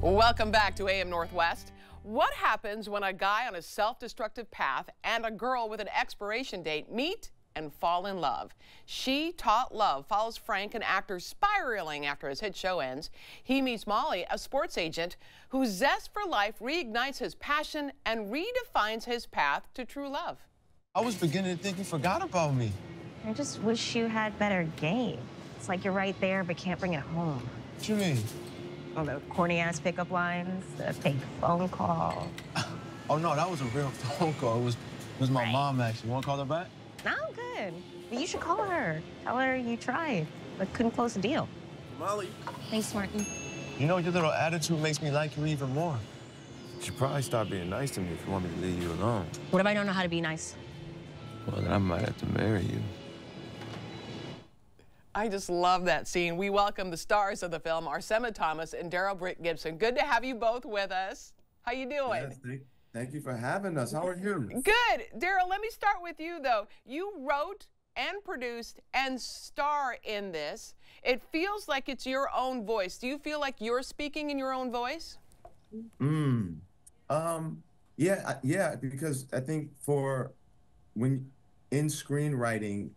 Welcome back to AM Northwest. What happens when a guy on a self-destructive path and a girl with an expiration date meet and fall in love? She Taught Love follows Frank, an actor spiraling after his hit show ends. He meets Molly, a sports agent whose zest for life reignites his passion and redefines his path to true love. I was beginning to think you forgot about me. I just wish you had better game. It's like you're right there but can't bring it home. What you mean? All the corny-ass pickup lines, the fake phone call. Oh, no, that was a real phone call. It was my mom, actually. Want to call her back? No, I'm good. But you should call her. Tell her you tried, but couldn't close the deal. Molly. Thanks, Martin. You know, your little attitude makes me like you even more. You should probably start being nice to me if you want me to leave you alone. What if I don't know how to be nice? Well, then I might have to marry you. I just love that scene. We welcome the stars of the film, Arsema, Thomas and Darrell Britt-Gibson. Good to have you both with us. How you doing? Yes, thank you for having us. How are you? Good. Darrell, let me start with you, though. You wrote and produced and star in this. It feels like it's your own voice. Do you feel like you're speaking in your own voice? Yeah, because I think when in screenwriting,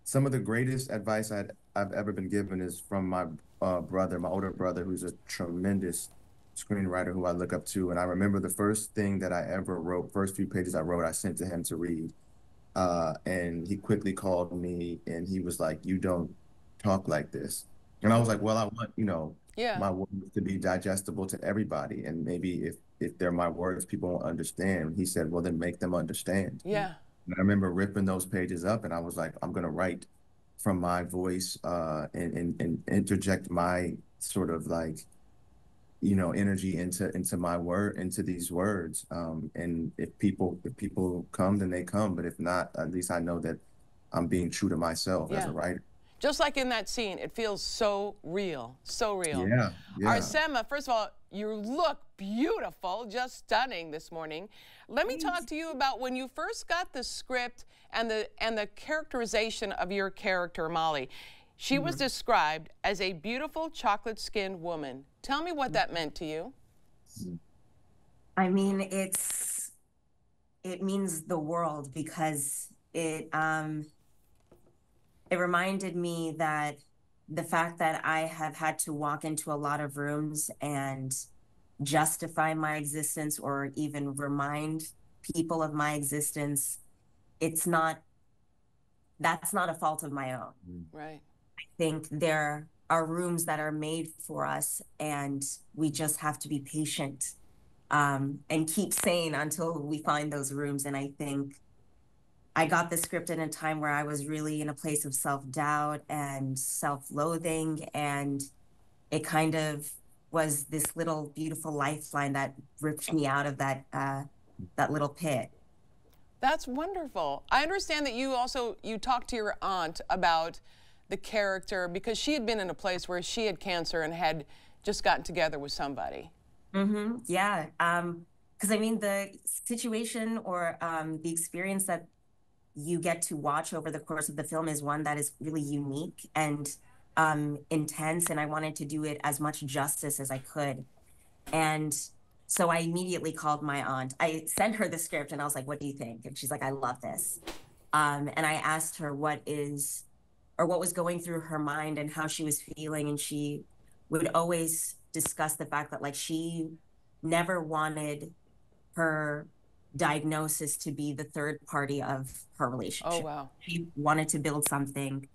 some of the greatest advice I've ever been given is from my brother, my older brother, who's a tremendous screenwriter who I look up to. And I remember the first thing that I ever wrote, first few pages I wrote, I sent to him to read. And he quickly called me and he was like, "You don't talk like this." And I was like, well, I want, my words to be digestible to everybody. And maybe if they're my words, people won't understand. He said, well, then make them understand. Yeah. And I remember ripping those pages up and I was like, I'm going to write from my voice and interject my sort of like, energy into these words. And if people come, then they come. But if not, at least I know that I'm being true to myself as a writer. Just like in that scene, it feels so real, so real. Yeah. Arsema, first of all, you look beautiful, just stunning this morning. Let me talk to you about when you first got the script and the characterization of your character, Molly. She was described as a beautiful chocolate-skinned woman. Tell me what that meant to you. I mean, it means the world because it reminded me that the fact that I have had to walk into a lot of rooms and justify my existence or even remind people of my existence, that's not a fault of my own. Right. I think there are rooms that are made for us and we just have to be patient and keep sane until we find those rooms. And I think I got the script in a time where I was really in a place of self-doubt and self-loathing, and it kind of was this little beautiful lifeline that ripped me out of that little pit. That's wonderful. I understand that you talked to your aunt about the character because she had been in a place where she had cancer and had just gotten together with somebody. Yeah, because I mean the situation or the experience that you get to watch over the course of the film is one that is really unique and intense, and I wanted to do it as much justice as I could. And so I immediately called my aunt. I sent her the script and I was like, what do you think? And she's like, I love this. And I asked her what was going through her mind and how she was feeling. And she would always discuss the fact that like she never wanted her diagnosis to be the third party of her relationship. Oh, wow. She wanted to build something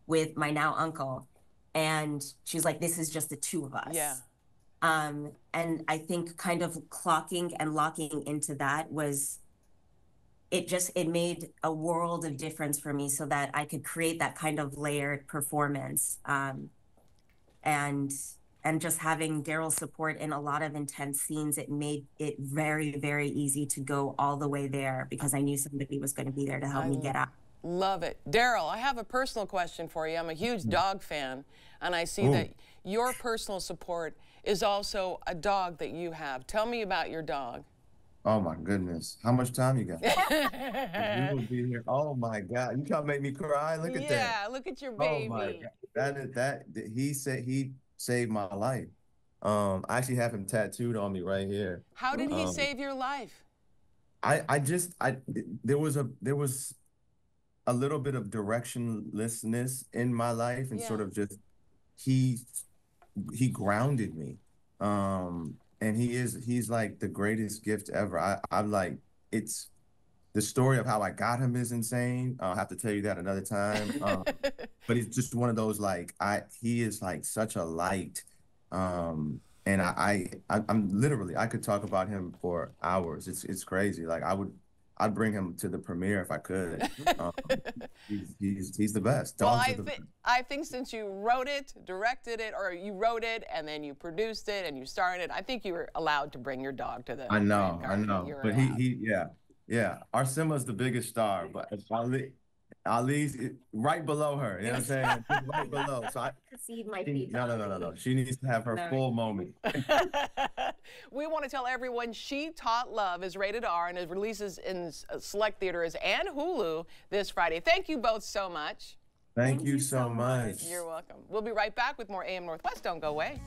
with my now uncle. And she's like, this is just the two of us. Yeah. And I think kind of clocking and locking into that it made a world of difference for me so that I could create that kind of layered performance. And just having Darrell's support in a lot of intense scenes, it made it very, very easy to go all the way there because I knew somebody was going to be there to help me get out. Love it. Darrell, I have a personal question for you. I'm a huge dog fan, and I see that your personal support is also a dog that you have. Tell me about your dog. Oh my goodness. How much time you got? You will be here. Oh my God. You trying to make me cry? Look at that. Yeah, look at your baby. Oh my God. He saved my life. I actually have him tattooed on me right here. How did he save your life? There was a little bit of directionlessness in my life, and sort of just he grounded me. And he's like the greatest gift ever. I'm like, it's the story of how I got him is insane. I'll have to tell you that another time. But it's just one of those, like, he is like such a light. And I'm literally, I could talk about him for hours. It's crazy. Like I'd bring him to the premiere if I could. He's the best. Well, I think since you wrote it, directed it, or you wrote it and then you produced it and you starred it, I think you were allowed to bring your dog to the. I know. But yeah. Arsema's the biggest star, but Ali's right below her. You know what I'm saying? Just right below. So no. She needs to have her full moment. We want to tell everyone She Taught Love is rated R and it releases in select theaters and Hulu this Friday. Thank you both so much. Thank you so much. You're welcome. We'll be right back with more AM Northwest. Don't go away.